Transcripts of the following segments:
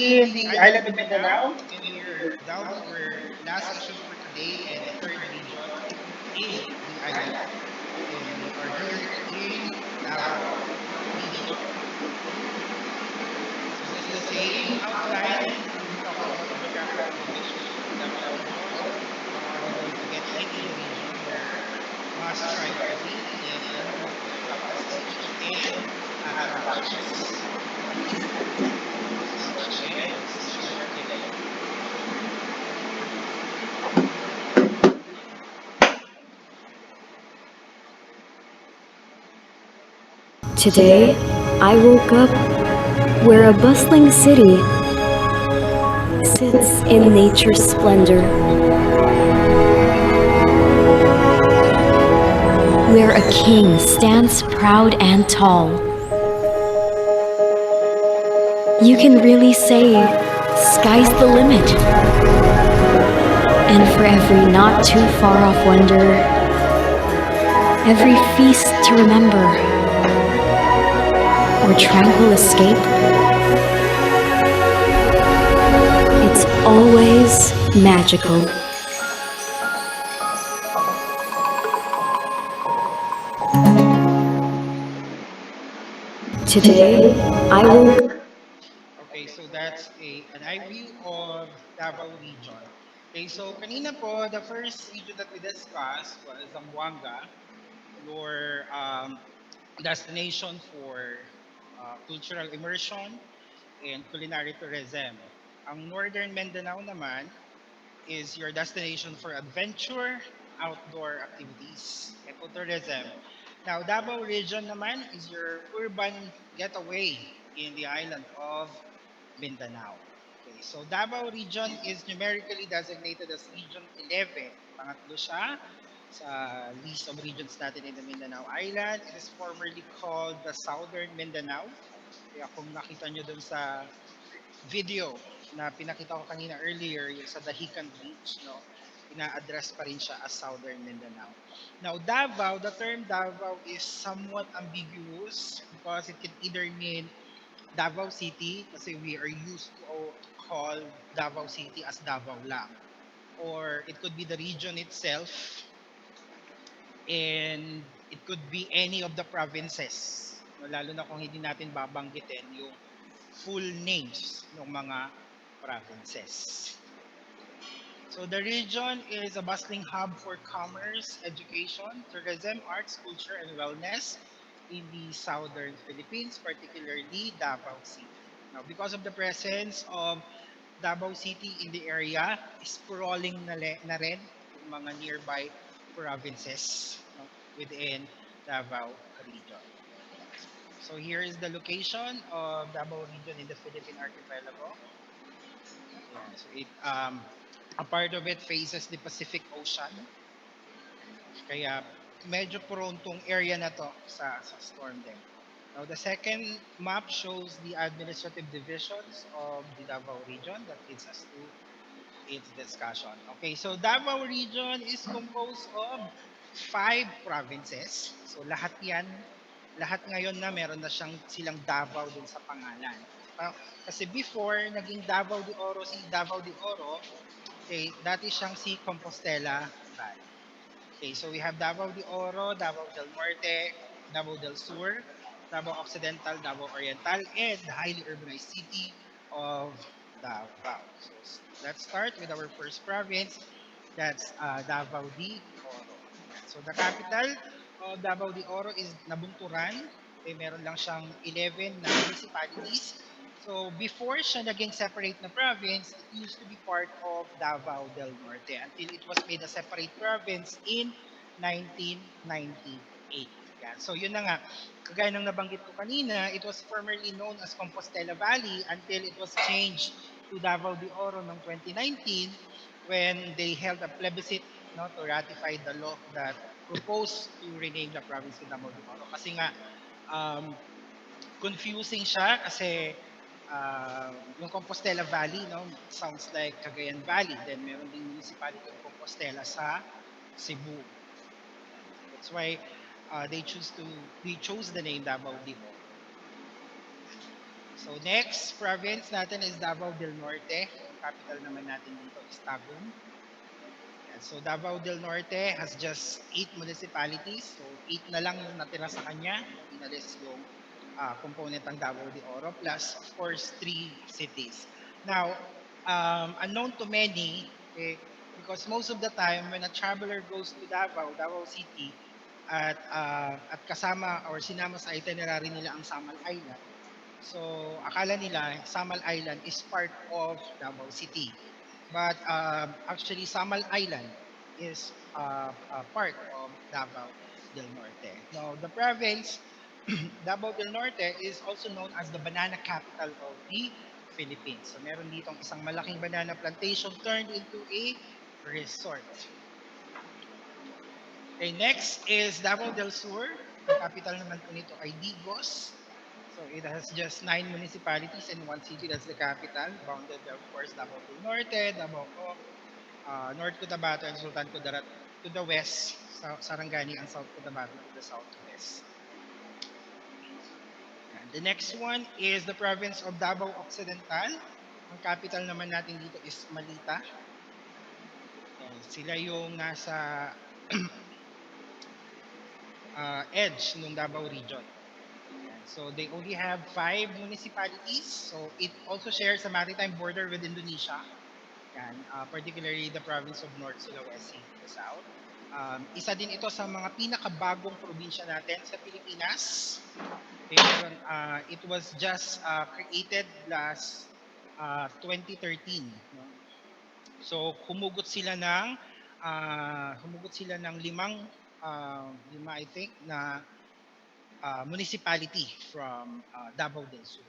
in the Island of island of Mindanao, Mindanao. and we're down to our last session for today and the third region in the island. And we are here in Davao Region. So just the same outline, we'll be talking about the geographical division of Davao Region. How are we going to get into the region where must try cuisine and a number of local destinations and attractions. So once again, this is your clip. Today, I woke up where a bustling city sits in nature's splendor, where a king stands proud and tall. You can really say, sky's the limit. And for every not too far off wonder, every feast to remember, or tranquil escape, it's always magical. Today, I woke. Okay, so that's an eye view of Davao region. Okay, so kanina po, the first region that we discussed was Zamboanga, your destination for cultural immersion and culinary tourism. Ang Northern Mindanao naman is your destination for adventure, outdoor activities, ecotourism. Now, Davao region naman is your urban getaway in the island of Mindanao. Okay, so Davao region is numerically designated as Region 11. Pangatlo siya sa list of regions natin in the Mindanao Island. It is formerly called the Southern Mindanao. Kaya kung nakita nyo dun sa video na pinakita ko kanina earlier, yung sa Dahican Beach, no? Ina-address pa rin siya as Southern Mindanao. Now, Davao, the term Davao is somewhat ambiguous because it can either mean Davao City kasi we are used to call Davao City as Davao lang. Or it could be the region itself and it could be any of the provinces. No, lalo na kung hindi natin babanggitin yung full names ng mga provinces. So the region is a bustling hub for commerce, education, tourism, arts, culture, and wellness in the southern Philippines, particularly Davao City. Now, because of the presence of Davao City in the area, sprawling na rin yung mga nearby provinces, no, within Davao region. So here is the location of Davao region in the Philippine archipelago. Yeah, so a part of it faces the Pacific Ocean. Kaya medyo prone tong area na to sa storm din. Now, the second map shows the administrative divisions of the Davao region that leads us to its discussion. Okay, so Davao region is composed of 5 provinces. So lahat ngayon na meron na silang Davao dun sa pangalan. Kasi before, naging Davao de Oro si Davao de Oro, okay, dati siyang si Compostela Valley. Okay, so we have Davao de Oro, Davao del Norte, Davao del Sur, Davao Occidental, Davao Oriental, and the highly urbanized city of Davao. So let's start with our first province. That's Davao de Oro. Yan. So the capital of Davao de Oro is Nabunturan. Okay, meron lang siyang 11 na municipalities. So before siya naging separate na province, it used to be part of Davao del Norte until it was made a separate province in 1998. Yan. So yun na nga, kagaya ng nabanggit ko kanina, it was formerly known as Compostela Valley until it was changed to Davao de Oro noong 2019 when they held a plebiscite, no, to ratify the law that proposed to rename the province to Davao de Oro. Kasi nga, um, confusing siya kasi yung Compostela Valley, no, sounds like Cagayan Valley. Then meron ding municipality of Compostela sa Cebu. That's why they chose the name Davao de Oro. So next province natin is Davao del Norte. Ang capital naman natin dito is Tagum. Yan. So Davao del Norte has just 8 municipalities. So 8 na lang yung natira sa kanya nung inalis yung component ng Davao de Oro plus of course 3 cities. Now, unknown to many, okay, because most of the time when a traveler goes to Davao, Davao City, at kasama or sinama sa itinerary nila ang Samal Island. So akala nila Samal Island is part of Davao City. But actually, Samal Island is part of Davao del Norte. Now, the province, Davao del Norte, is also known as the banana capital of the Philippines. So, meron ditong isang malaking banana plantation turned into a resort. Okay, next is Davao del Sur. Ang capital naman po nito ay Digos. So it has just 9 municipalities and 1 city. That's the capital. Bounded, of course, Davao del Norte, Davao North Cotabato, and Sultan Kudarat to the west, Sarangani and South Cotabato to the southwest. And the next one is the province of Davao Occidental. Ang capital naman natin dito is Malita. Yan, sila yung nasa edge ng Davao Region. Yan. So they only have 5 municipalities. So it also shares a maritime border with Indonesia. Yan, particularly the province of North Sulawesi to the south. Isa din ito sa mga pinakabagong probinsya natin sa Pilipinas. Okay, it was just created last 2013. No? So humugot sila ng lima I think na municipality from Davao del Sur.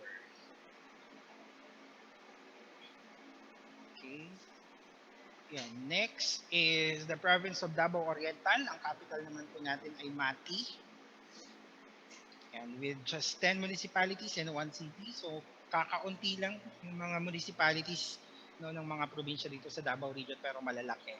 Okay. Yan. Next is the province of Davao Oriental. Ang capital naman po natin ay Mati. And with just 10 municipalities and 1 city. So kakaunti lang yung mga municipalities, no, ng mga probinsya dito sa Davao Region, pero malalaki.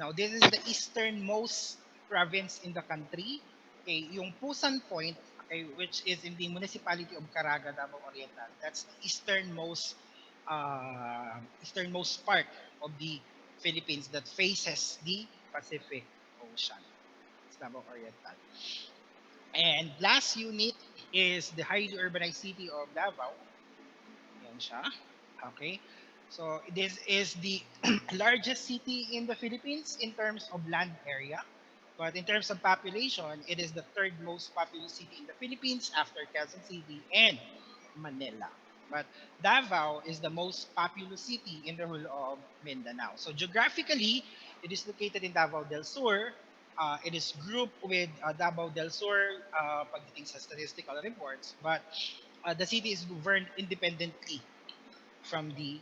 Now, this is the easternmost province in the country. Okay, yung Pusan Point, okay, which is in the municipality of Caraga, Davao Oriental. That's the easternmost part of the Philippines that faces the Pacific Ocean. It's Davao Oriental. And last unit is the highly urbanized city of Davao. Yan siya. Okay. So this is the largest city in the Philippines in terms of land area. But in terms of population, it is the third most populous city in the Philippines after Quezon City and Manila. But Davao is the most populous city in the whole of Mindanao. So geographically, it is located in Davao del Sur. It is grouped with Davao del Sur pagdating sa statistical reports, but the city is governed independently from the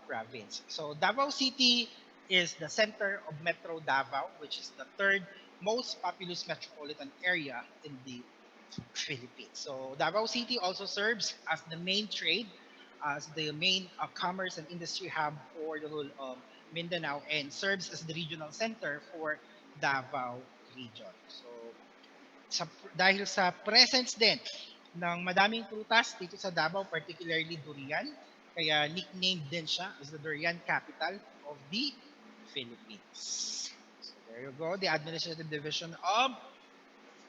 province. So Davao City is the center of Metro Davao, which is the third most populous metropolitan area in the Philippines. So Davao City also serves as the main trade, as the main commerce and industry hub for the whole of Mindanao, and serves as the regional center for Davao Region. So dahil sa presence din ng madaming prutas dito sa Davao, particularly durian, kaya nicknamed din siya as the durian capital of the Philippines. So there you go, the administrative division of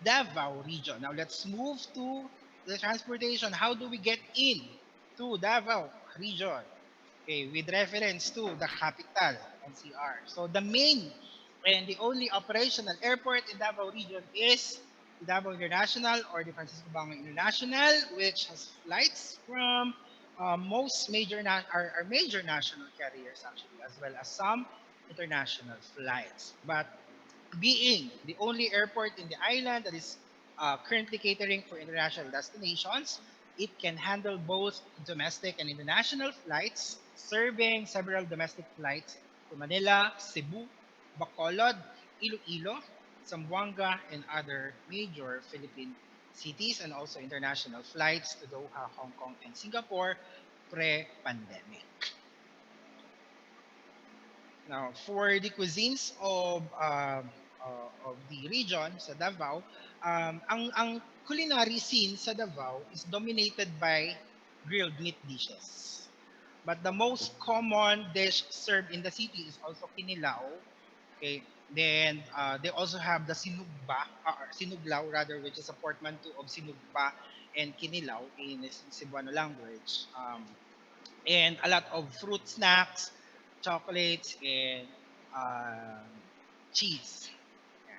Davao region. Now let's move to the transportation. How do we get in to Davao region? Okay, with reference to the capital, NCR. So the main and the only operational airport in Davao region is the Davao International or the Francisco Bango International, which has flights from most our major national carriers actually, as well as some international flights. But being the only airport in the island that is currently catering for international destinations, it can handle both domestic and international flights, serving several domestic flights to Manila, Cebu, Bacolod, Iloilo, Zamboanga, and other major Philippine cities, and also international flights to Doha, Hong Kong, and Singapore pre-pandemic. Now, for the cuisines of the region sa Davao, ang culinary scene sa Davao is dominated by grilled meat dishes. But the most common dish served in the city is also kinilaw. Okay. Then they also have the sinugba, or sinuglaw rather, which is a portmanteau of sinugba and kinilaw in Cebuano language. And a lot of fruit snacks, chocolates, and cheese. Yan.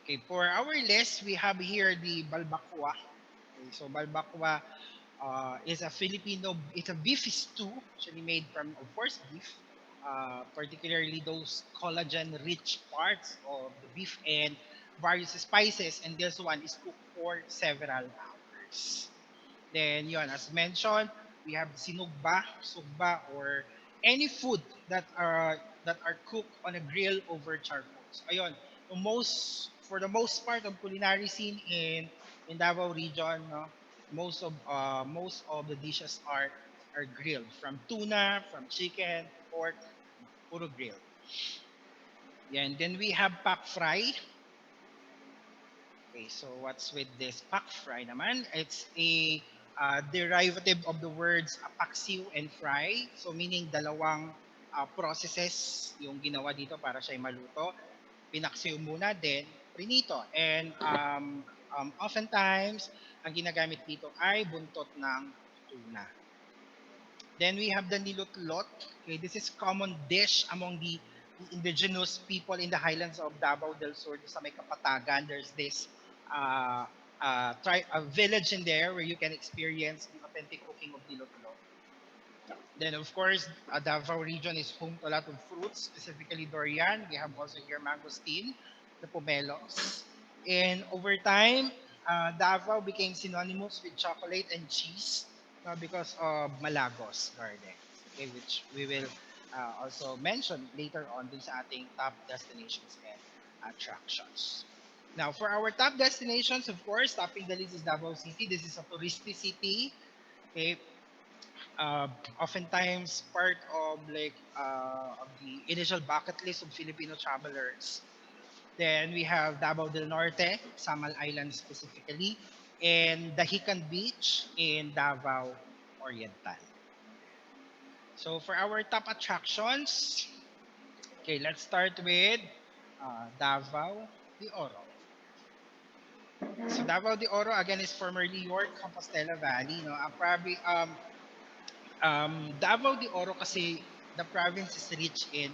Okay, for our list, we have here the balbakwa. Okay, so balbakwa is a Filipino, it's a beef stew, actually made from, of course, beef, particularly those collagen-rich parts of the beef and various spices. And this one is cooked for several hours. Then yun, as mentioned, we have sinugba, sugba, or any food that are cooked on a grill over charcoal. So ayun, for the most part of culinary scene in Davao region, no, most of the dishes are grilled, from tuna, from chicken, pork, puro grill. Yeah, and then we have pak fry. Okay, so what's with this pak fry naman? It's a derivative of the words paksiw and fry. So meaning dalawang processes yung ginawa dito para siya maluto. Pinaksiw muna, then prinito. And oftentimes, ang ginagamit dito ay buntot ng tuna. Then we have the nilutlot. Okay, this is common dish among the indigenous people in the highlands of Davao del Sur sa may Kapatagan. There's this a village in there where you can experience the authentic cooking of nilutlot. Then, of course, Davao region is home to a lot of fruits, specifically durian. We have also here mangosteen, the pomelos. And over time, Davao became synonymous with chocolate and cheese because of Malagos Gardens, okay, which we will also mention later on dun sa ating top destinations and attractions. Now, for our top destinations, of course, topping the list is Davao City. This is a touristy city. Okay, uh, oftentimes part of the initial bucket list of Filipino travelers. Then we have Davao del Norte, Samal Island specifically, and Dahican Beach in Davao Oriental. So for our top attractions, okay, let's start with Davao de Oro. So Davao de Oro again is formerly York Compostela Valley. No, probably Davao de Oro kasi the province is rich in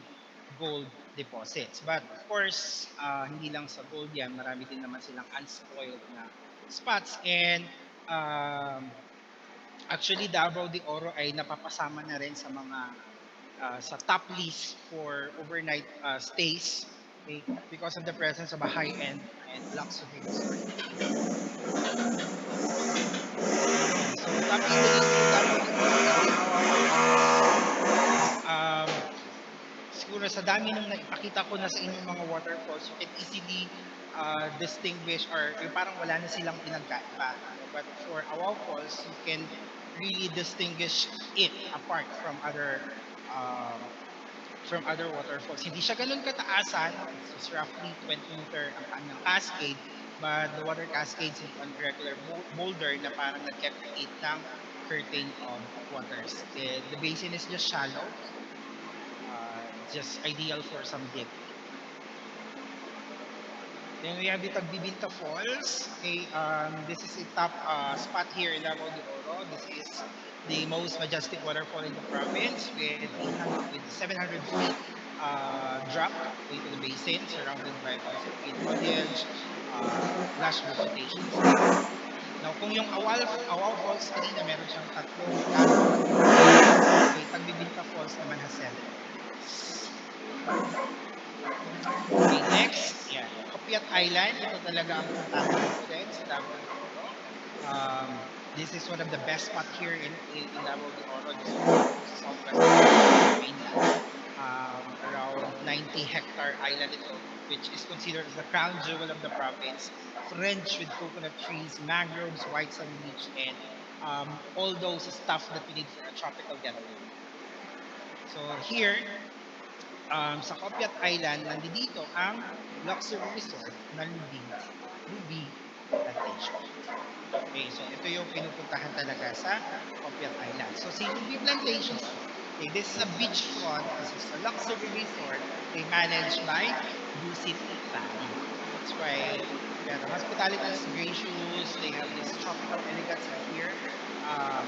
gold deposits. But of course, hindi lang sa gold yan, marami din naman silang unspoiled na spots. And um, actually, Davao de Oro ay napapasama na rin sa mga sa top list for overnight stays, okay, because of the presence of a high-end and luxury resort here. Yan. So, topping the list with Davao de Oro is the Awaw Falls. Okay. Siguro sa dami nung naipakita ko na sa inyong mga waterfalls, you can easily distinguish, or yung parang wala na silang pinagkaiba. No? But for Awaw Falls, you can really distinguish it apart from other waterfalls. Hindi siya ganun kataasan. It's just roughly 20-meter ang kanyang cascade, but the water cascades into a regular boulder na parang nagke-create ng curtain of waters. The basin is just shallow, just ideal for some dipping. Then we have the Tagbibinta Falls. Okay, this is a top spot here in Davao de Oro. This is the most majestic waterfall in the province with 700 feet drop into the basin, surrounded by also green foliage, lush vegetation as well. Now, kung yung Awal Falls kanina, meron siyang tatlong canyon. Okay, Tagbibinta Falls naman has seven caverns. Okay, next, yan. Copiat Island, ito talaga ang puntahan dito din sa Davao de Oro. This is one of the best spot here in Davao de Oro, just overlooking sa southwestern part of the mainland. Around 90-hectare island ito, which is considered as the crown jewel of the province, fringed with coconut trees, mangroves, white sand beach, and all those stuff that we need for a tropical getaway. So here, sa Copiat Island, nandito ang luxury resort na Lubig. Lubig. plantation. Okay, so ito yung pinupuntahan talaga sa Copiat Island. So CBB Plantation, okay, this is a beachfront, this is a luxury resort, okay, managed by Dusit family. That's why yeah, the hospitality is gracious. They have this tropical elegance here. Um,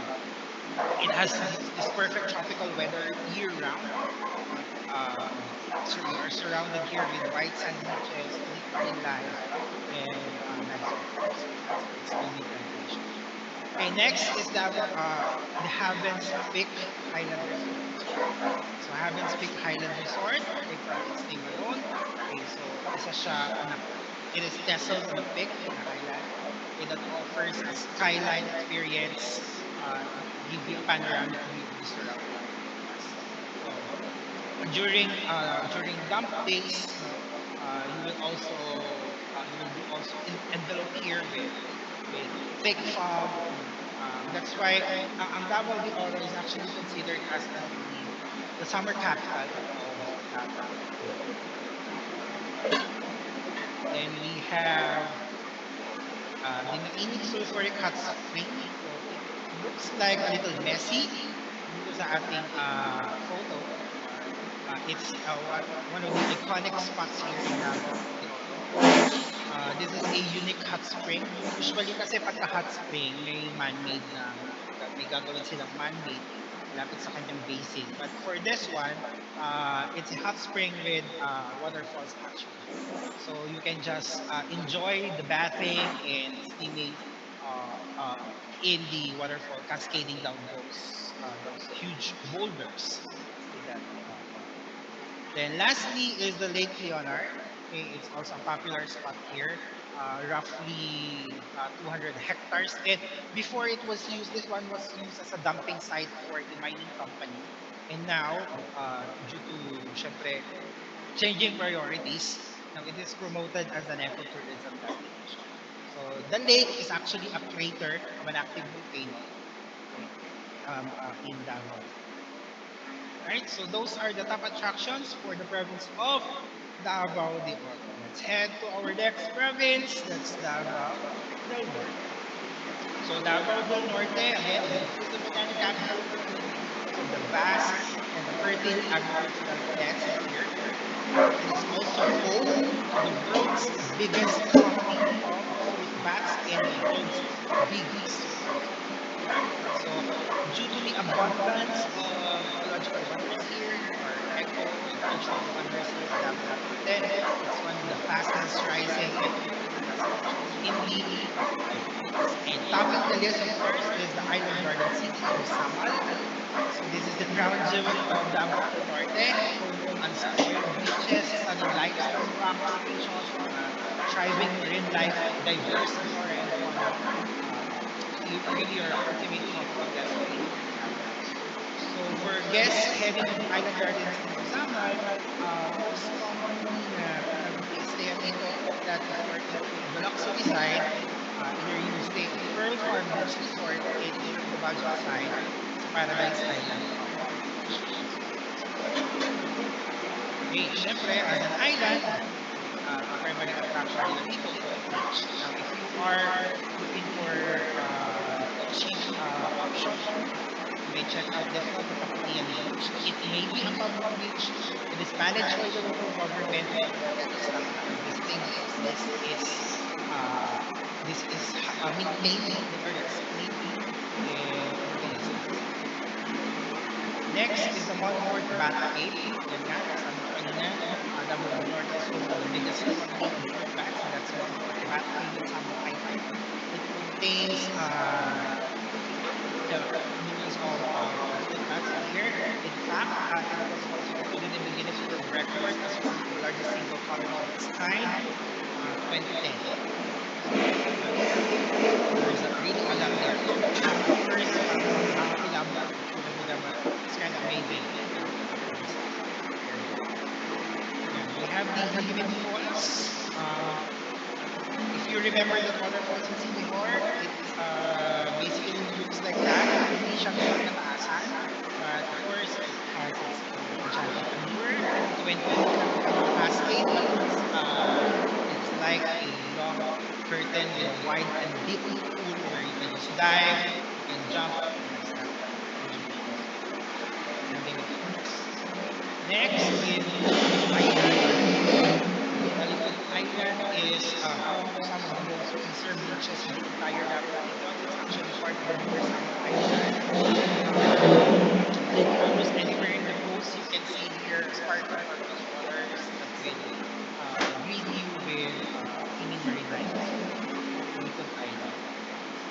it has this perfect tropical weather year round. So we are surrounded here with white sand beaches, unique marine life, and nice weather. So that's HBB Plantation. Okay, next is the Havens Peak Highland Resort. So Havens Peak Highland Resort, okay, from its name alone. Okay, so it is nestled on a peak in a highland. Okay, that offers a skyline experience to give you a panoramic view of the surrounding areas. So during damp days, no, you will be also enveloped here with thick fog. No, that's why ang Davao de Oro is actually considered as the summer capital of Davao del Norte. Then we have the Mainit Sulfuric Hot Spring. So it looks like a little messy dito sa ating photo, but it's one of the iconic spots here in Davao de Oro. This is a unique hot spring. Usually kasi pagka hot spring, may gagawin silang man-made malapit sa kanyang basin. But for this one, it's a hot spring with waterfalls actually. So you can just enjoy the bathing and steaming uh, uh, in the waterfall, cascading down those huge boulders. Okay, that on it. Then lastly is the Lake Leonard. Okay, it's also a popular spot here, roughly 200 hectares. And before it was used, this one was used as a dumping site for a mining company. And now, due to, syempre, changing priorities, now it is promoted as an ecotourism destination. So the lake is actually a crater of an active volcano, okay, in Davao Lake. Right? So those are the top attractions for the province of Davao de Oro. Let's head to our next province. That's Davao del Norte. So Davao del Norte, again, is the coastal volcanic capital of the Philippines because of the vast and the fertile agricultural landscape here. It is also home to the world's biggest cropping of fruit bats and the world's biggest forest fire. So, due to the abundance of ecological wonders here or eco and cultural wonders here in Davao del Norte, it's one of the fastest rising ecotourism destinations in the Philippines. And topping the list, of course, is the island garden city of Samal. So this is the crown jewel of Davao del Norte, home to unspoiled beaches, stunning limestone rock formations, thriving marine life, diverse flora and fauna. Really your ultimate tropical getaway here in Davao del Norte. So for guests heading to the Island Garden City of Samal, most commonly na pinag-stay dito is that if you are into the luxury side, either you stay at Pearl Farm Beach Resort, and if you're on the budget side, it's Paradise Island Tropical Beach Resort. Okay, syempre, as an island, okay, ang primary attraction nila dito is the beach. Now, if you are looking for a cheap option, you may check out this one, the Kaputian Beach. It may be a public beach. It is managed by the local government, but again, it's not worth visiting because uh, this is maintained. The area is clean, and everything is nice here. Next is the Monfort Bat Cave. Yan nga, sabi ko kanina, Davao del Norte is home to the biggest colony of fruit bats, and that's Monfort Bat Cave in Samar Island. It contains millions of fruit bats in here. In fact, it was also included in the Guinness World Record as one of the largest single colony of its kind, 2010. So really a lot there. At first, parang nakakakilabot yung itsura nila, but it's kind of amazing to visit the area. Yan. We have the Hagibit Falls. If you remember that waterfalls in Sinihor, it basically looks like that. Hindi siya ganun kataasan. But of course, it has its own enchanting allure. So when people look at the cascade, it's like a long curtain with white Next is Lutaligot Island. Lutaligot Island is home to some of the most preserved beaches in the entire Davao region. It's actually part of the Lower Samar Island. Um, like almost anywhere in the coast, you can see here sparkling turquoise waters that will greet you with teeming marine life. So, Talikod Island.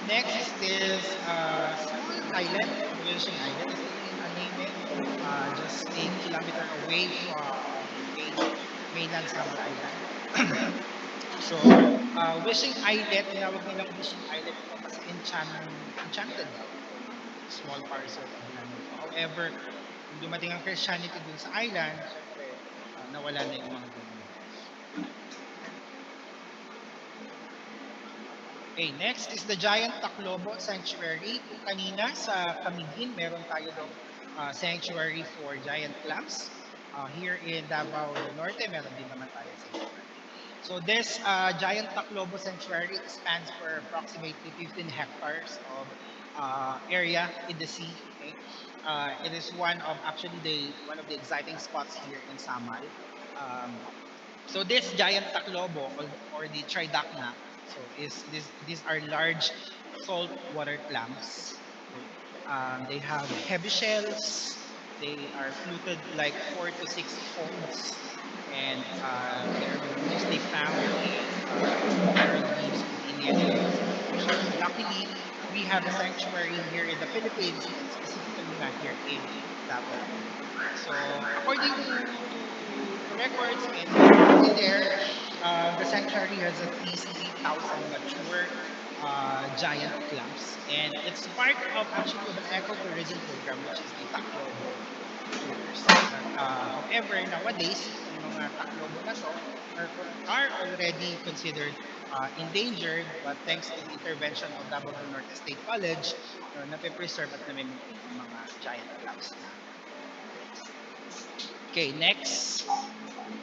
Next is this small island, Wishing Island, as the name it, just a kilometer away from the mainland Samar Island. So, Wishing Islet, tinawag nilang Wishing Islet ito kasi enchanted daw itong small parcel of land nito. However, nung dumating ang Christianity dun sa island, syempre, nawala na yung mga ganung life. Okay, next is the Giant Tacloban Sanctuary. Kung kanina sa Camiguin, meron tayo dong sanctuary for giant clams. Here in Davao del Norte, meron din naman tayo sanctuary. So this Giant Tacloban Sanctuary spans for approximately 15 hectares of area in the sea. Okay, it is one of the exciting spots here in Samal. Um, so this giant taklobo or the tridacna, so is this these are large saltwater clams. Okay, they have heavy shells. They are fluted like 4 to 6 folds, and they're mostly found in coral reefs or the inland areas of the ocean. So luckily, we have a sanctuary here in the Philippines, and specifically nga here in Davao Oriental. So according to records and sa mga local there, the sanctuary has at least 8,000 mature giant clams, and it's part of actually of an ecotourism program, which is the Taclobo tours. But however, nowadays itong mga Taclobo na to are already considered endangered, but thanks to the intervention of Davao del Norte State College, nape-preserve at na-maintain ang mga giant clams natin. Okay, next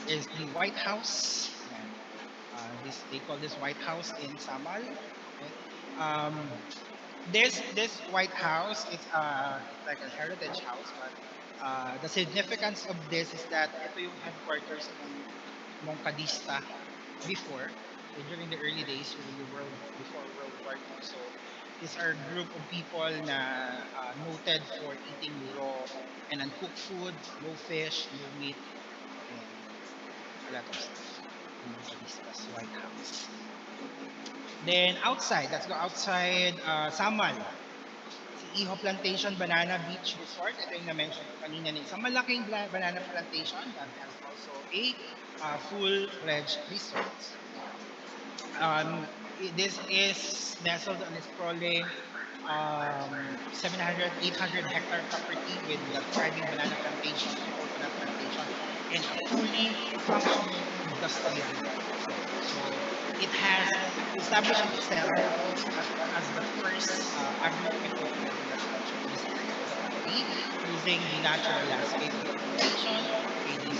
is the White House. Yan. This they call this White House in Samal. Okay. Um, this White House, it's like a heritage house, but the significance of this is that ito yung headquarters ng Mongkadista before, okay, during the early days, during the before World War II. So these are a group of people na noted for eating raw and uncooked food, no fish, no meat, and a lot of stuff. The Mongkadista's White House. Then outside, let's go outside Samal. Si Iho Plantation Banana Beach Resort. Ito yung na-mention ko kanina na isang malaking banana plantation that has also a full-fledged resort. This is nestled on a sprawling 700, 800-hectare property with a thriving banana plantation and coconut plantation and a fully functioning industrial zone. So it has established itself as the first agro-ecotourism residential district in the country using the natural landscape of the plantation. Okay, they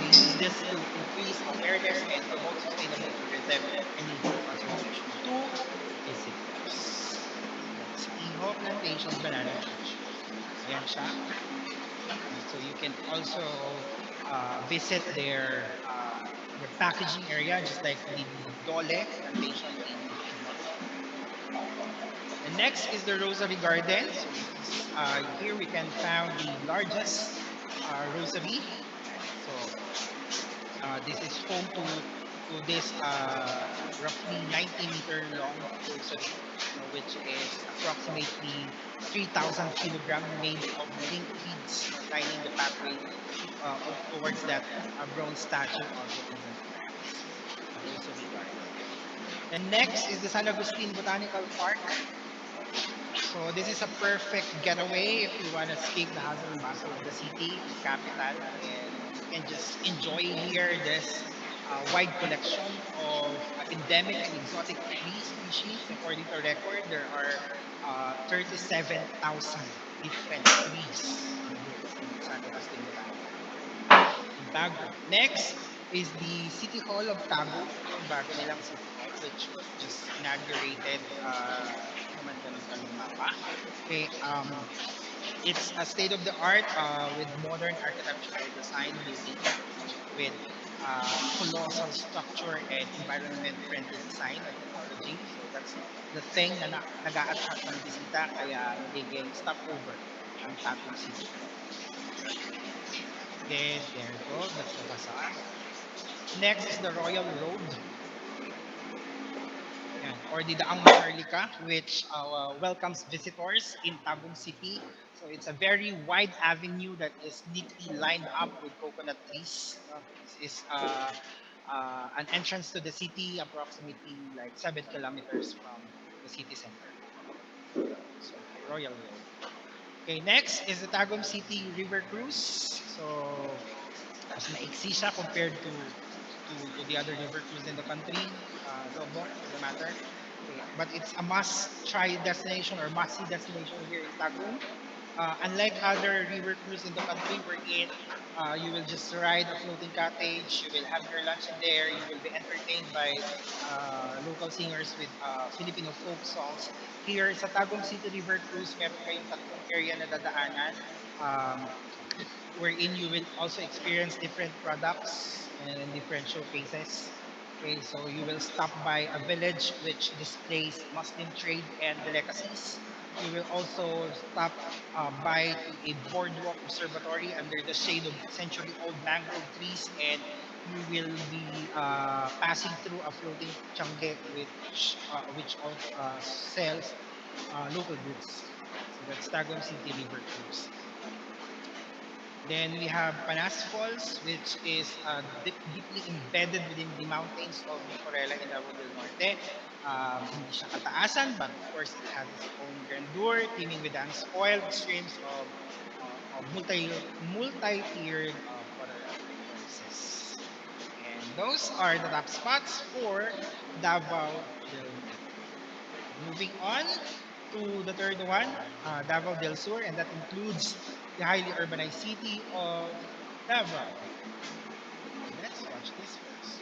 use this to increase awareness and promote sustainable tourism and nature conservation to visitors. So that's Iho Plantations Banana Beach Resort. Ayan siya. And so you can also visit their packaging area, just like the Dole Plantation in Bukidnon. And next is the Rosary Garden. So this is here we can found the largest rosary. Yan. So this is home to this roughly 90-meter long rosary, which is approximately 3,000 kilogram made of link beads, lining the pathway towards that bronze statue of the Risen Christ, the Rosary Garden. And next is the San Agustin Botanical Park. So this is a perfect getaway if you want to escape the hustle and bustle of the city, the capital, and you can just enjoy here this wide collection of endemic and exotic tree species. According to record, there are 37,000 different trees here in San Agustin Botanical Park in Bago. Next is the City Hall of Tabo. Ito yung bago nilang City Hall, which was just inaugurated, hindi naman ganun kaluma pa. Okay, It's a state of the art with modern architectural design building with colossal structure and environment friendly design and technology. So that's the thing na nag-a-attract ng bisita kaya nagiging stopover ang Tagum City. Then there you go, that's the facade. Next is the Royal Road. Yan, or the Daang Maharlika, which welcomes visitors in Tagum City. So it's a very wide avenue that is neatly lined up with coconut trees. This is an entrance to the city, approximately like 7 kilometers from the city center. So Royal Road. Okay, next is the Tagum City River Cruise. So mas maiksi siya compared to the other river cruise in the country, Zobo, for the matter. Okay, but it's a must-try destination or must-see destination here in Tagum. Unlike other river cruise in the country, wherein you will just ride a floating cottage, you will have your lunch in there, you will be entertained by local singers with Filipino folk songs. Here sa Tagum City River Cruise, meron kayong tatlong area na dadaanan. Um, wherein you will also experience different products and different showcases. Okay, so you will stop by a village which displays Muslim trade and delicacies. You will also stop by to a boardwalk observatory under the shade of century-old mangrove trees, and you will be passing through a floating changge which also sells local goods. So that's Tagum City River Cruise. Then we have Panas Falls, which is deeply embedded within the mountains of Nicorella in Davao del Norte. Hindi siya kataasan, but of course it has its own grandeur, teeming with the unspoiled streams of multi-tiered watercourses. And those are the top spots for Davao del Norte. Moving on to the third one, Davao del Sur, and that includes the highly urbanized city of Davao. Let's watch this first.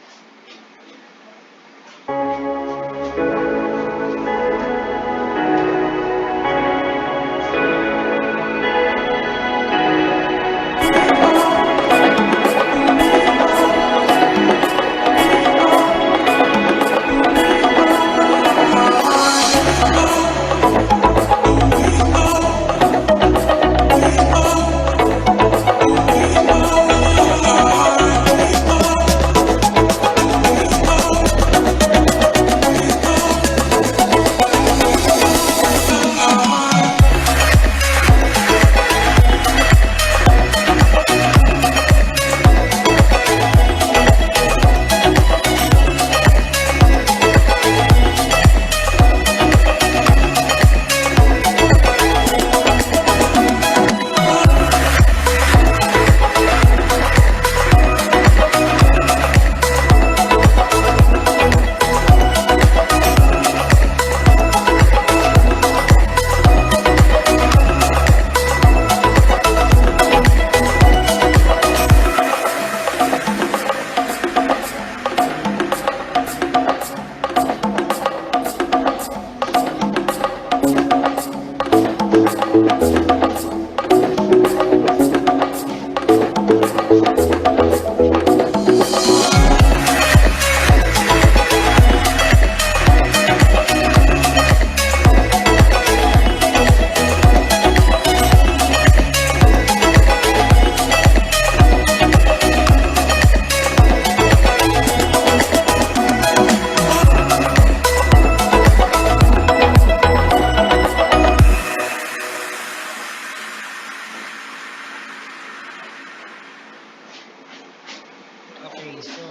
Okay, so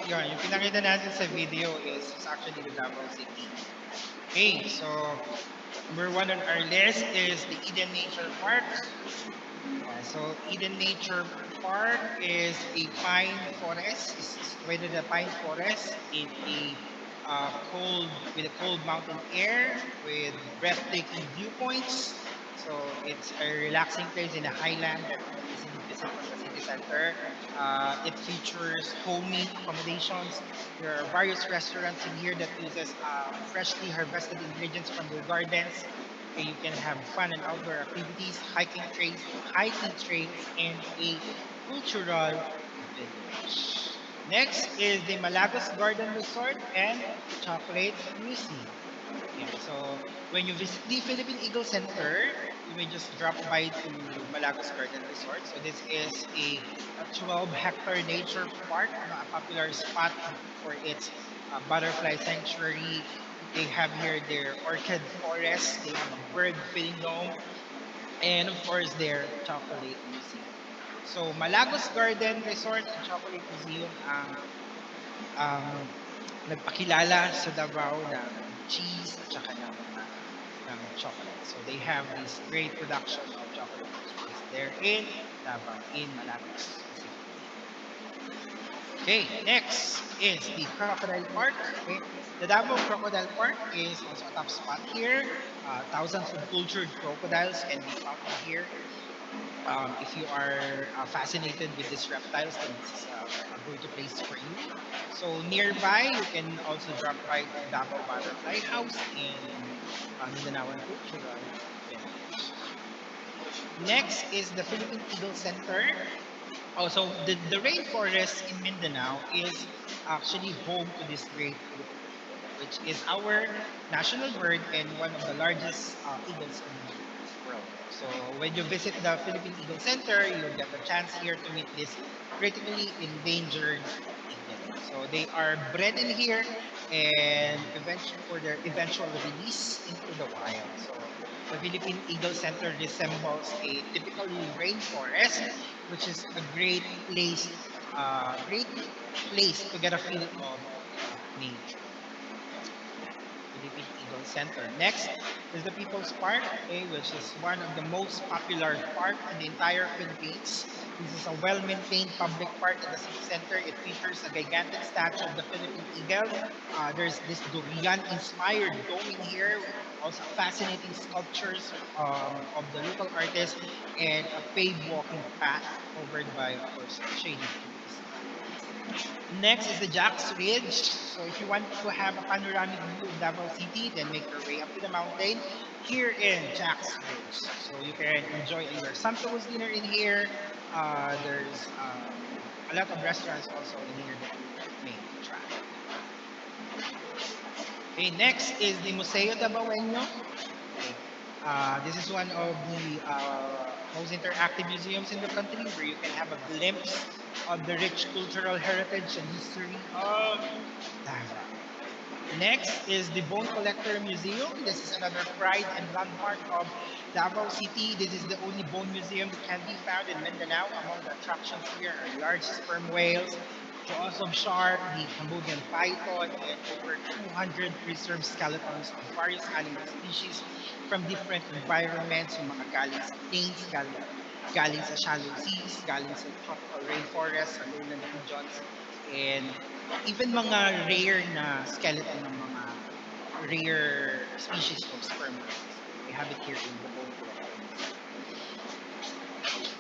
yun, yung pinakita natin sa video is actually the Davao City. Okay, so number one on our list is the Eden Nature Park. So Eden Nature Park is a pine forest. Is situated in a pine forest in a with a cold mountain air with breathtaking viewpoints. So it's a relaxing place in a highland that you can easily visit from the city center. It features homey accommodations. There are various restaurants in here that uses freshly harvested ingredients from their gardens. Okay, you can have fun and outdoor activities, hiking trails, and a cultural village. Next is the Malagos Garden Resort and Chocolate Museum. Yeah, so when you visit the Philippine Eagle Center, you may just drop by to Malagos Garden Resort. So this is a 12-hectare nature park, a popular spot for its butterfly sanctuary. They have here their orchid forest. They have a bird feeding dome, and of course their chocolate museum. So Malagos Garden Resort and Chocolate Museum ang nagpakilala sa Davao ng cheese at saka ng chocolate. So they have this great production of chocolate pastries there in Davao, in Malagos specifically. Okay, next is the Crocodile Park. Okay, the Davao Crocodile Park is also a top spot here. Thousands of cultured crocodiles can be found in here. If you are fascinated with these reptiles, then this is a go-to place for you. So nearby, you can also drop by to Davao Butterfly House and Mindanaoan Cultural Village. Next is the Philippine Eagle Center. Also, the rainforest in Mindanao is actually home to this great Philippine eagle, which is our national bird and one of the largest eagles in the world. So when you visit the Philippine Eagle Center, you'll get a chance here to meet this critically endangered eagle. So they are bred in here and for their eventual release into the wild. So the Philippine Eagle Center resembles a typically rainforest, which is a great place to get a feel of nature. Yeah, Philippine Eagle Center. Next is the People's Park, okay, which is one of the most popular park in the entire Philippines. This is a well-maintained public park in the city center. It features a gigantic statue of the Philippine Eagle. There's this durian-inspired dome in here, also fascinating sculptures of the local artists, and a paved walking path covered by, of course, shady trees. Next is the Jack's Ridge. So if you want to have a panoramic view of Davao City, then make your way up to the mountain here in Jack's Ridge. So you can enjoy your sumptuous dinner in here. There's a lot of restaurants also in here that you may try. Okay, next is the Museo Davaoeño. Okay. This is one of the most interactive museums in the country where you can have a glimpse of the rich cultural heritage and history of Davao. Next is the Bone Collector Museum. This is another pride and landmark of Davao City. This is the only bone museum that can be found in Mindanao. Among the attractions here are large sperm whales, jaws of shark, the Cambodian python, and over 200 preserved skeletons of various animal species from different environments, yung mga galing sa plains, galing sa shallow seas, galing sa tropical rainforests, sa lowland regions, and even mga rare na skeleton ng mga rare species of sperm whales. They have it here in the Bone Collector Museum.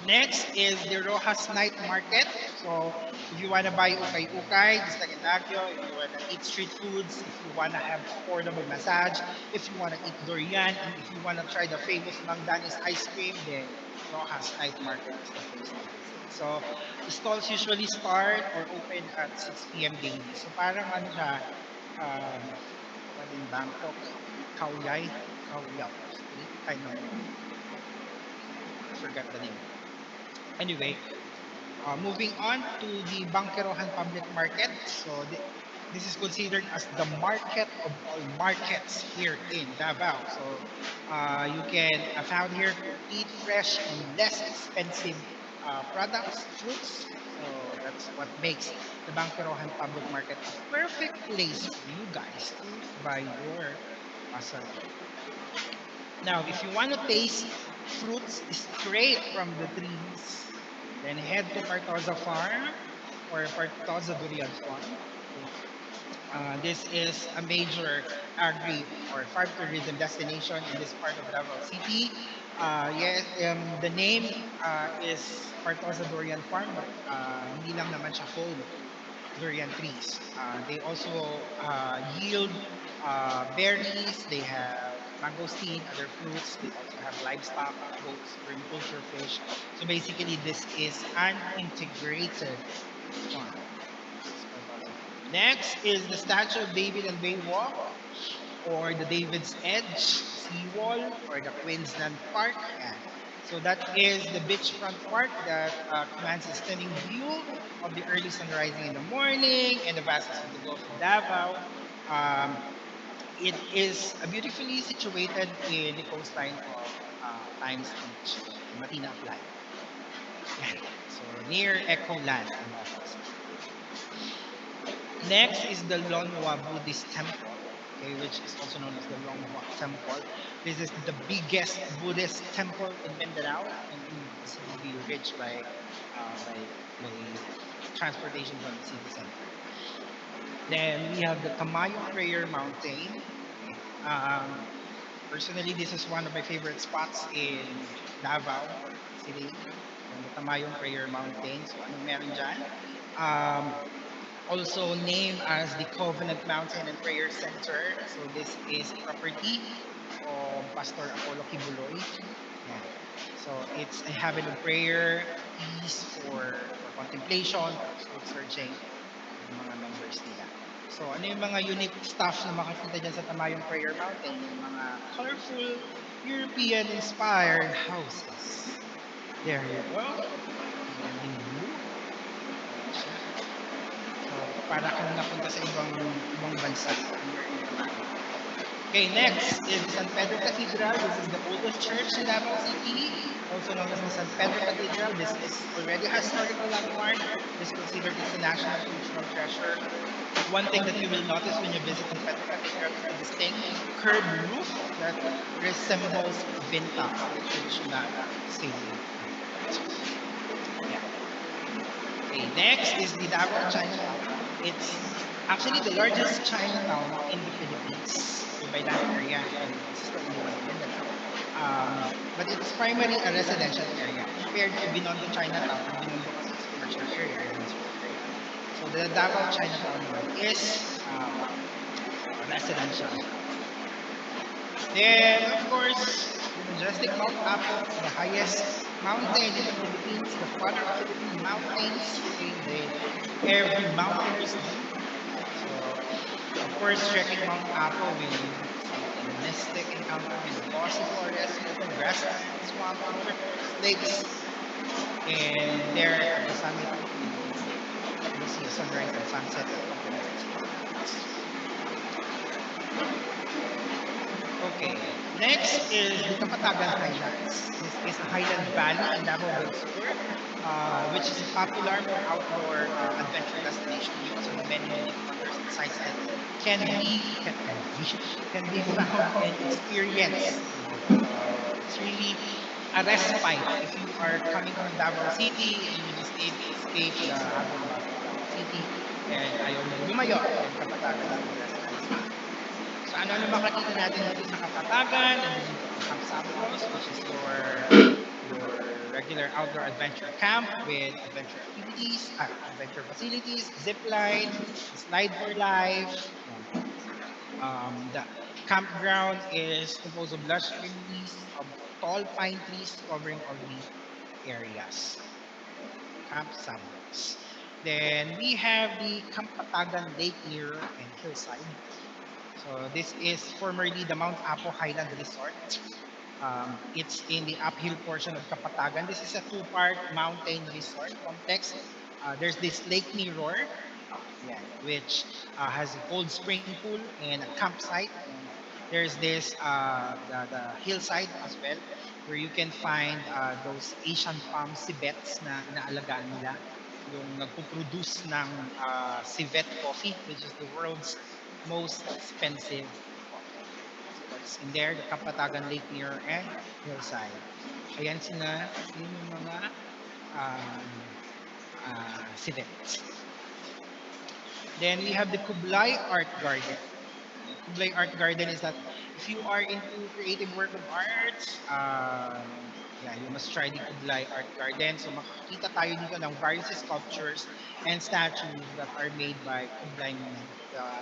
Next is the Rojas Night Market. So if you want to buy ukay-ukay, just like in Baguio, if you want to eat street foods, if you want to have affordable massage, if you want to eat durian, and if you want to try the famous Mangdanis ice cream, then Rojas Night Market is the place to visit. So the stalls usually start or open at 6 p.m. daily. So parang ano siya, what in Bangkok, Kaoyao Street, kind of, I forgot the name. Anyway, moving on to the Bangkerohan Public Market. So this is considered as the market of all markets here in Davao. So you can found here complete, fresh, and less expensive products, fruits. So that's what makes the Bangkerohan Public Market a perfect place for you guys to buy your pasarol. Now, if you want to taste fruits straight from the trees, okay, then head to Partosa Farm or Partosa Durian Farm. Okay. This is a major agri or farm tourism destination in this part of Davao City. Yes, the name is Partosa Durian Farm, but hindi lang naman siya home to durian trees. They also yield berries. They have mangosteen, other fruits. They also have livestock, goats, permaculture, fish. So basically, this is an integrated farm. That's quite awesome. Next is the Statue of David and Bay Walk, or the David's Edge Seawall, or the Queensland Park. Yan. So that is the beachfront park that commands a stunning view of the early sun rising in the morning and the vastness of the Gulf of Davao. Um, it is beautifully situated in the coastline of Times Beach and Marina Aply. Yan. So near Echo Land in Davao City. Next is the Longhua Buddhist Temple, okay, which is also known as the Longhua Temple. This is the biggest Buddhist temple in Mindanao and easily reached by transportation from the city center. Then we have the Tamayong Prayer Mountain. Okay. Personally, this is one of my favorite spots in Davao City, yung the Tamayong Prayer Mountain. So anong meron dyan? Um, Also named as the Covenant Mountain and Prayer Center. So this is a property of Pastor Apollo Kibuloy. Yan. So it's a haven of prayer, peace, for contemplation, for soul searching, yung mga members nila. So ano yung mga unique stuff na makikita dyan sa Tamayong Prayer Mountain? Yung mga colorful European-inspired houses. There you go. Magandang blue. Yan siya. So, para kang napunta sa ibang bansa when you're in Tamayo. Okay, next is the San Pedro Cathedral. This is the oldest church in Davao City, also known as the San Pedro Cathedral. This is already a historical landmark. It is considered as a national cultural treasure. One thing that you will notice when you visit San Pedro Cathedral is the distinct curved roof that resembles vinta or the traditional sailing boat. Yeah. Okay, next is the Davao Chinatown. It's actually the largest Chinatown in the Philippines, okay, by land area, and this is the only one in Mindanao. But it's primarily a residential area compared to Binondo Chinatown. Ang Binondo kasi is commercial area, industrial area. So the Davao Chinatown naman is residential. Then, of course, the majestic Mount Apo, the highest mountain in the Philippines, the father of Philippine mountains. Okay, every mountainer's dream. So, of course, trekking Mount Apo will lead to something mystic encounter with the bossy forest, open grasslands, swamps, rivers, lakes. And there at the summit, you'll see a sunrise and sunset that complements the city lights. Okay, next is the Kapatagan Highlands. This is a highland valley in Davao del Sur, which is a popular for outdoor adventure destination because of the many unique wonders and sights that can be found and experienced there. So it's really a respite if you are coming from Davao City and you just need to escape the hustle and bustle of Davao City and ayaw mong lumayo, then Kapatagan is the best place for you. So ano-ano makikita natin dito sa Kapatagan? Nandun dito ang Camp Sabros, which is your regular outdoor adventure camp with adventure activities, adventure facilities, zip line, slide for life. Yan. The campground is composed of lush greeneries, of tall pine trees covering all the areas. Camp Sabros. Then we have the Camp Patagan Lake Mirror and Hillside. So this is formerly the Mount Apo Highland Resort. It's in the uphill portion of Kapatagan. This is a two-part mountain resort complex. There's this Lake Mirror, yeah, which has a cold spring pool and a campsite. And there's this the hillside as well, where you can find those Asian palm civets na inaalagaan nila, yung nagpo-produce ng civet coffee, which is the world's most expensive coffee. So that's in there, the Kapatagan Lake Mirror and Hillside. Ayan yun yung mga um, civets. Then we have the Kublai Art Garden. The Kublai Art Garden is that if you are into creative work of arts, yeah, you must try the Kublai Art Garden. So makakita tayo dito ng various sculptures and statues that are made by Kublai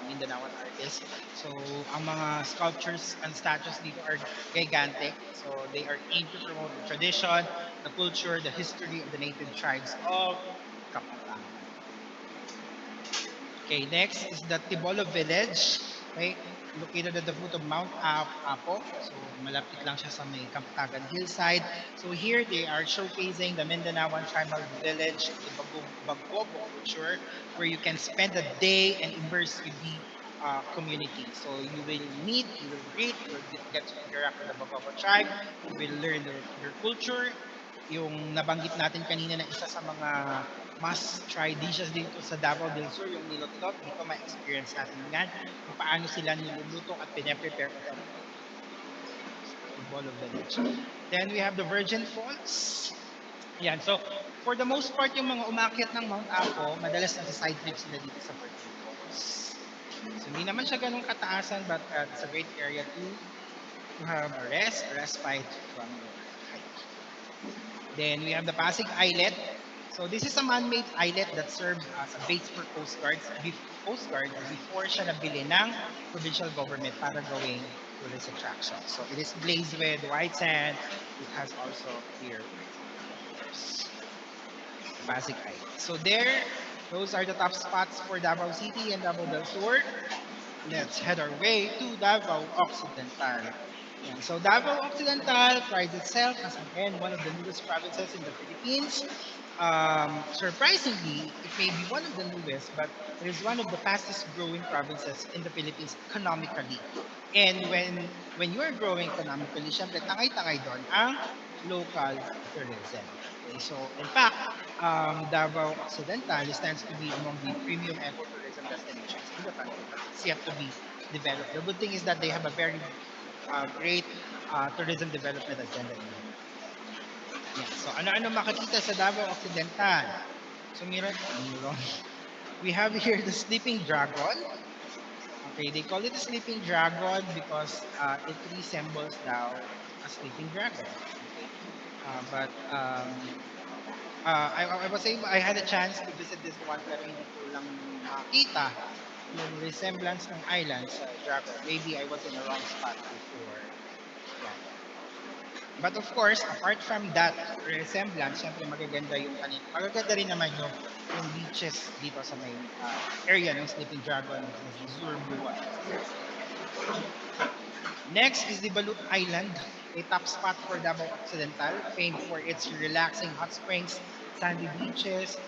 Mindanaoan artists. So, ang mga sculptures and statues dito are gigantic. So, they are aimed to promote the tradition, the culture, the history of the native tribes of Kapampangan. Okay, next is the Tibolo Village, okay, located at the foot of Mount Apo. So malapit lang siya sa may Kaptagan Hillside. So here they are showcasing the Mindanaoan tribal village of the Bagobo culture, where you can spend a day and immerse with the community. So you will meet, you will greet, you will get to interact with the Bagobo tribe, you will learn their culture. Yung nabanggit natin kanina na isa sa mga must-try dishes dito sa Davao del Sur, yung nilotot. Dito ma-experience natin yan kung paano sila niluluto at pine-prepare every day. So, Tibolo Village. Then we have the Virgin Falls. Yan. So, for the most part, yung mga umakyat ng Mount Apo, madalas nasa-side trip sila dito sa Virgin Falls. So, hindi naman siya ganun kataasan, but it's a great area to have a rest, a respite from your hike. Then we have the Pasig Islet. So this is a man-made islet that serves as a base for Coast Guard before siya nabili ng provincial government para gawing tourist attraction. So it is glazed with white sand. It has also clear waters. The Pasig Islet. So there, those are the top spots for Davao City and Davao del Sur. Let's head our way to Davao Occidental. Yan. So Davao Occidental prides itself as again one of the newest provinces in the Philippines. Surprisingly, it may be one of the newest, but it is one of the fastest growing provinces in the Philippines economically. And when you are growing economically, syempre tangay-tangay doon ang local tourism. Okay, so in fact, Davao Occidental stands to be among the premium ecotourism destinations in the country, but it's yet to be developed. The good thing is that they have a very great tourism development agenda in mind. Yeah. So ano-ano makikita sa Davao Occidental? So meron we have here the sleeping dragon. Okay, they call it a sleeping dragon because it resembles daw a sleeping dragon. Okay, but I was able, I had a chance to visit this one pero hindi ko lang makita yung resemblance ng island sa dragon. Maybe I was in the wrong spot before. Yan. But of course, apart from that resemblance, syempre magaganda yung magaganda rin naman yung beaches dito sa may area ng Sleeping Dragon, which is the Zur Buwan. Next is the Balut Island, a top spot for Davao Occidental, famed for its relaxing hot springs, sandy beaches.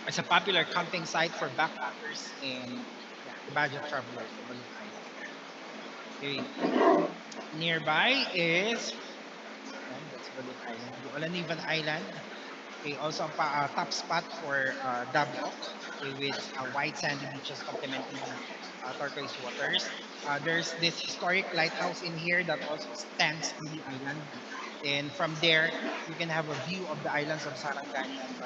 It's a popular camping site for backpackers and yeah, the budget travelers, the Balut Island. Okay. Nearby is yan, that's Balut Island. The Olanivan Island, okay, also a top spot for Dabok, okay, with white sandy beaches complementing the turquoise waters. There's this historic lighthouse in here that also stands on the island. And from there, you can have a view of the islands of Sarangani and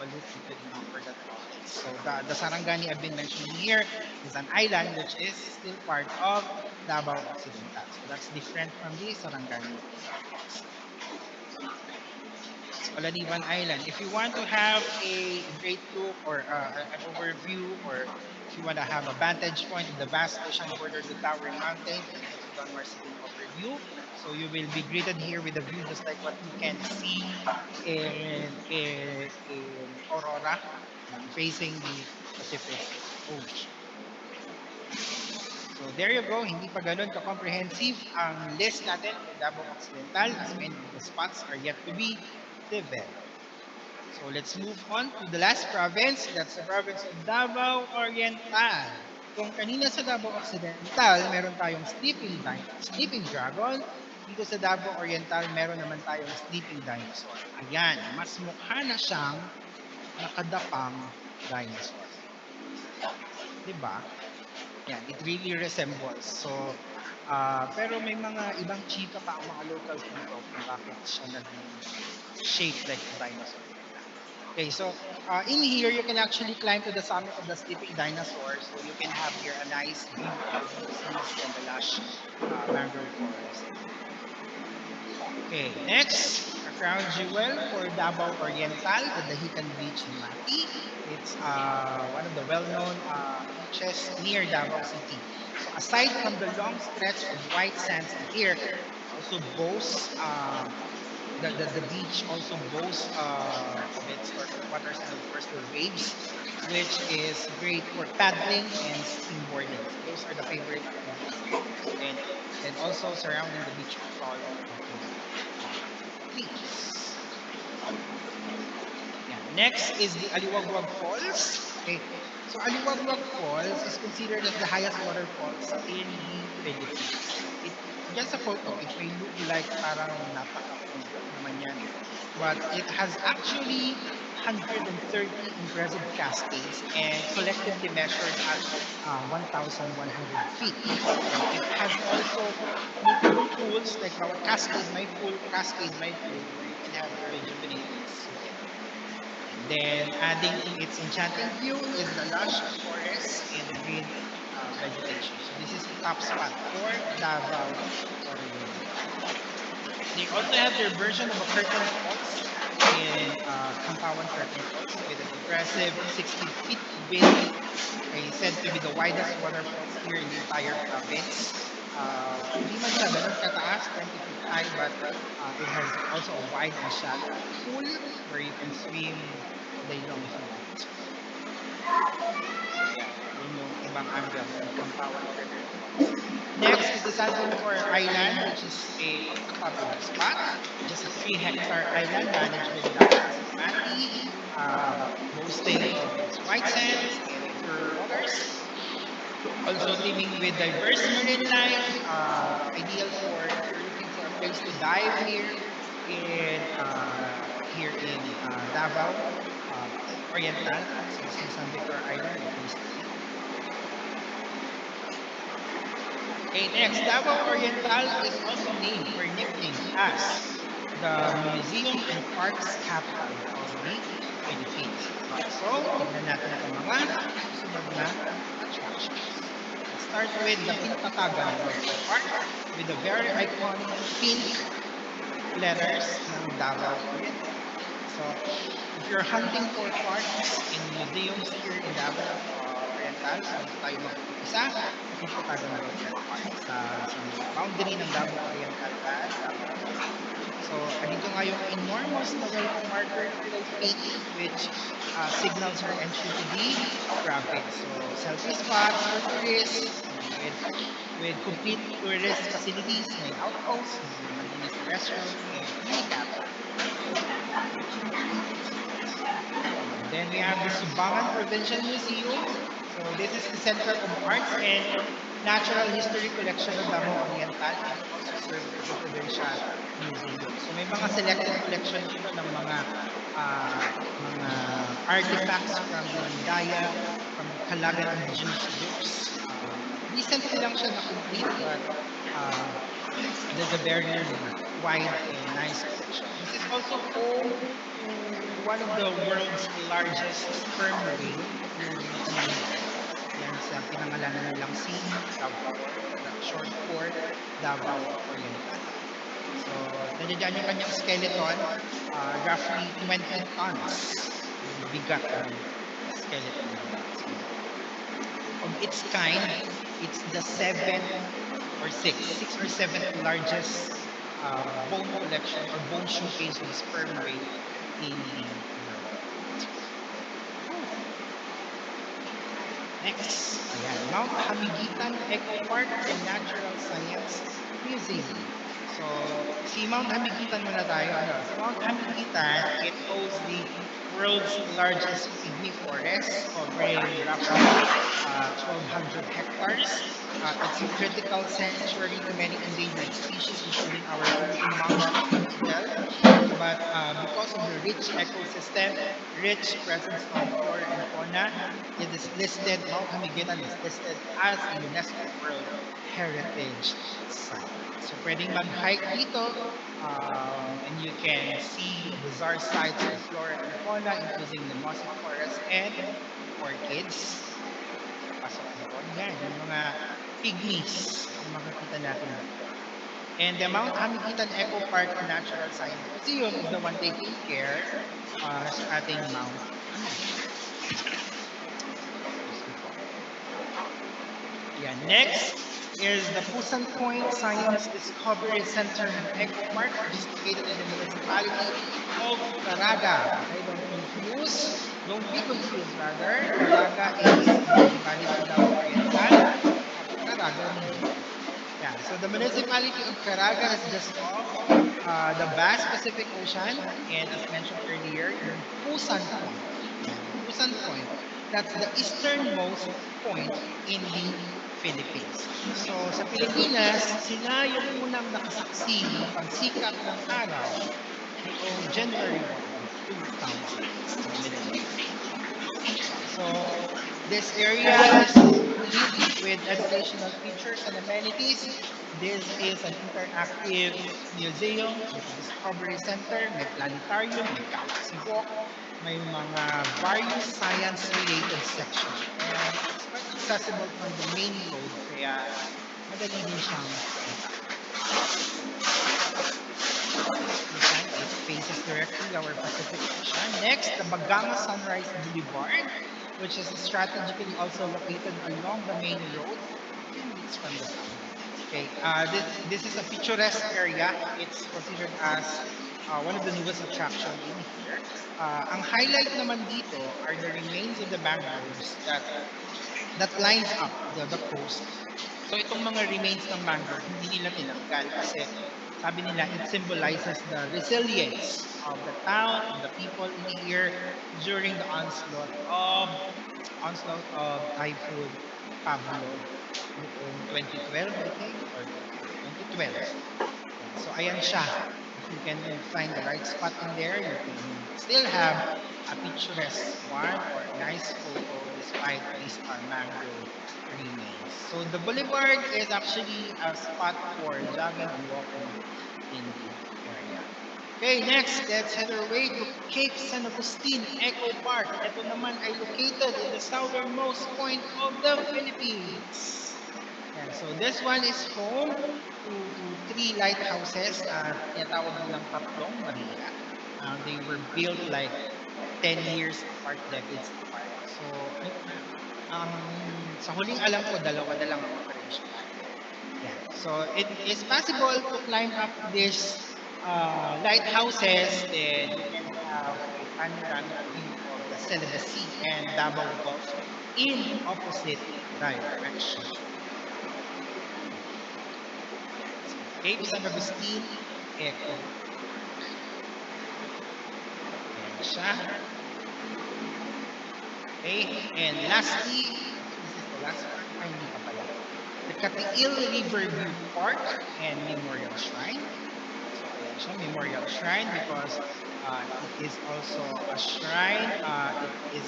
Balut. You could remember that province. So the Sarangani I've been mentioning here is an island which is still part of Davao Occidental. So that's different from the Sarangani province. That's Olanivan Island. If you want to have a great look or an overview, or if you want to have a vantage point of the vast ocean bordered with towering mountains, then head to Donmar City Overview. So you will be greeted here with a view just like what you can see in Aurora, facing the Pacific Ocean. So there you go, hindi pa ganun ka-comprehensive ang list natin for Davao Occidental as many of the spots are yet to be developed. So let's move on to the last province. That's the province of Davao Oriental. Kung kanina sa Davao Occidental, meron tayong sleeping dragon. Dito sa Davao Oriental, meron naman tayong sleeping dinosaur. Ayan, mas mukha na siyang nakadapang dinosaur. Diba? Yan, it really resembles. So, pero may mga ibang chika pa ang mga locals dito kung bakit siya naging shaped like a dinosaur like that. Okay, so in here, you can actually climb to the summit of the sleeping dinosaur. So you can have here a nice view of the blue seas and the lush mangrove forest area. Okay, next, crown jewel for Davao Oriental, the Dahican Beach in Mati. It's one of the well-known beaches near Davao City. So aside from the long stretch of white sands here, it also boasts the beach also boasts of its turquoise waters and of course the waves, which is great for paddling and skimboarding. So those are the favorite activities there. And also surrounding the beach are tall coconut trees. Yeah. Next is the Aliwagwag Falls. Okay. So Aliwagwag Falls is considered as the highest waterfalls in the Philippines. So it just a photo, it may look like parang napakabundok naman yan. But it has actually 130 impressive cascades and collectively measured at 1,100 feet. So it has also multiple pools like our Cascade My Pool, where you can have your rejuvenating swim. And then adding to its enchanting view is the lush forests and the green vegetation. So this is the top spot for Davao Oriental. They also have their version of a curtain falls in Kampawan Curtain Falls with an impressive 60 feet width, okay, said to be the widest waterfalls here in the entire province. Hindi man siya ganun kataas, 20 feet high, but it has also a wide and shallow pool where you can swim all day long if you want. So yan, yun yung ibang angle ng Kampawan Curtain Falls. Next is the San Bonifor Island, which is also a popular spot. Just a 3-hectare island managed by the Diocese of Mati, boasting of its white sands and the pure waters. Also teeming with diverse marine life, ideal for if you're looking for a place to dive here in Davao Oriental. This is the San Victor Island, a place to be. Okay, next, Davao Oriental is also named or nicknamed as the Museum and Parks Capital of the Philippines. Okay, so tignan natin itong mga susunod na attractions. Let's start with the Pintatagan Local Park with the very iconic pink letters ng Davao Oriental. So, if you're hunting for parks and museums here in Davao Oriental, so dito tayo mag-uumpisa sa Pintatagan Local Park sa may boundary ng Davao Oriental and Davao del Norte. So, andito nga yung enormous na welcome marker na kulay pink, which signals your entry to the province. So, selfie spots for tourists, yan, with complete tourist facilities, may outposts, may malinis na restroom, and a mini cafe. And then we have the Subangan Provincial Museum. So this is the Center of Arts and Natural History collection of Davao Oriental, and it also serves as a provincial museum. So may mga selected collection dito ng mga artifacts from the Mandaya, from the Calagan indigenous groups. Recently lang siya na-complete, but it is a very wide and nice collection. This is also home to one of the world's largest sperm whale here in the Philippines. Yan sa pinangalanan nilang si Davao, short for Davao Oriental. So, nandiyan yung kanyang skeleton, roughly 20 tons yung bigat ng skeleton na yan. So, of its kind, it's the sixth or seventh largest bone collection or bone showcase of sperm whale in the world. Whew. Next, ayan, Mount Hamiguitan Eco Park and Natural Science Museum. So, si Mount Hamiguitan muna tayo. Ano? Sa Mount Hamiguitan, it hosts the world's largest pygmy forest covering roughly 1,200 hectares. It's a critical sanctuary to many endangered species, including our Philippine mountain gazelle. But because of the rich ecosystem, rich presence of flora and fauna, Mount Hamiguitan is listed as a UNESCO World Heritage Site. So pwedeng mag-hike dito, and you can see bizarre sights of flora and fauna, including the mossy forest and orchids. Papasok doon. Yan, yung mga pygmies ang makikita natin dito. And the Mount Hamiguitan Eco Park and Natural Science Museum is the one taking care sa ating Mount Hamiguitan. Excuse me po. Yeah, next is the Pusan Point Science Discovery Center and Eco Park, which is located in the municipality of Caraga. Okay, don't be confused rather. Caraga is municipality of Davao Oriental, Caraga region. Yeah, so the municipality of Caraga is just off the vast Pacific Ocean, and as mentioned earlier, yung Pusan Point. Yan, Pusan Point. That's the easternmost point in the Philippines. So sa Pilipinas, sila yung unang nakasaksi ng pagsikat ng araw noong January 1, 2000, mga millennial. Yeah, so this area is complete with educational features and amenities. This is an interactive museum with a discovery center, may planetarium, may galaxy walk, may mga various science-related section. And it's quite accessible from the main road, kaya madali din siyang puntahan. This Pusan, it faces directly our Pacific Ocean. Next, the Bagama Sunrise Boulevard, which is strategically also located along the main road, 10 minutes from the town. Okay, this is a picturesque area. It's considered as one of the newest attraction in here. Ang highlight naman dito are the remains of the mangroves that lines up the coast. So itong mga remains ng mangrove, hindi nila tinanggal kasi sabi nila it symbolizes the resilience of the town, of the people in here during the onslaught of Typhoon Pablo noong 2012, I think, or 2012. Yeah, so ayan siya. If you can find the right spot in there, you can still have a picturesque one or a nice photo despite these are mangrove remains. So the boulevard is actually a spot for jogging and walking in the area. Okay, next, let's head our way to Cape San Agustin Eco Park. Ito naman ay located in the southernmost point of the Philippines. Yan. So this one is home to three lighthouses. Tinatawag nilang Tatlong Maria. They were built like 10 years apart, decades apart. So ang sa huling alam ko, dalawa na lang ang operational. Yan. So it is possible to climb up these lighthouses, then you can have a panoramic view of the Celebes Sea and Davao Gulf in opposite direction. Yan. So, Cape San Agustin Eco Park. Ayan na siya. Okay. And lastly, I think this is the last part. Ay, hindi pa pala. The Katiil Riverview Park and Memorial Shrine. So, ayan siya, Memorial Shrine because it is also a shrine. It is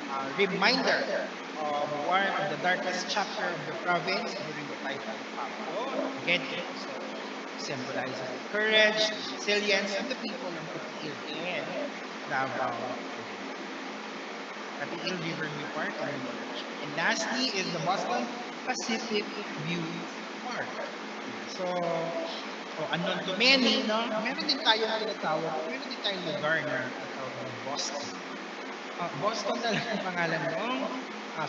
a reminder of one of the darkest chapter of the province during the Typhoon Pablo. Again, it also symbolizes the courage, the resilience of the people of Katiil and Davao Oriental. Katiil Riverview Park and Memorial Shrine. And lastly is the Boston Pacific View Park. Yeah, so, unknown to many, no? Meron din tayong lugar na tinatawag na Boston. Boston na lang ang pangalan ng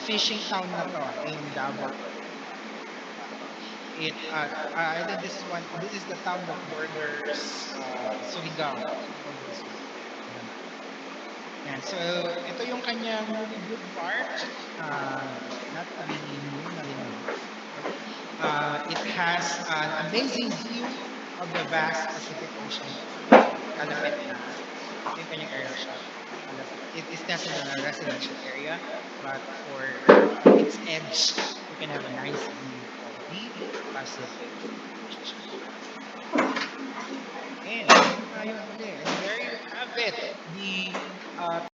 fishing town na to in Davao Oriental. I think this is the town that borders Surigao del Sur, Mindanao. Yan. So, ito yung kanyang really good part. Not really new na rin naman. Okay? It has an amazing view of the vast Pacific Ocean. Kalapit na. Ito yung kanyang area shot. Kalapit. It is not in a residential area, but for its edge, you can have a nice view of the Pacific Ocean. And, yun nga yun. And there you have it. The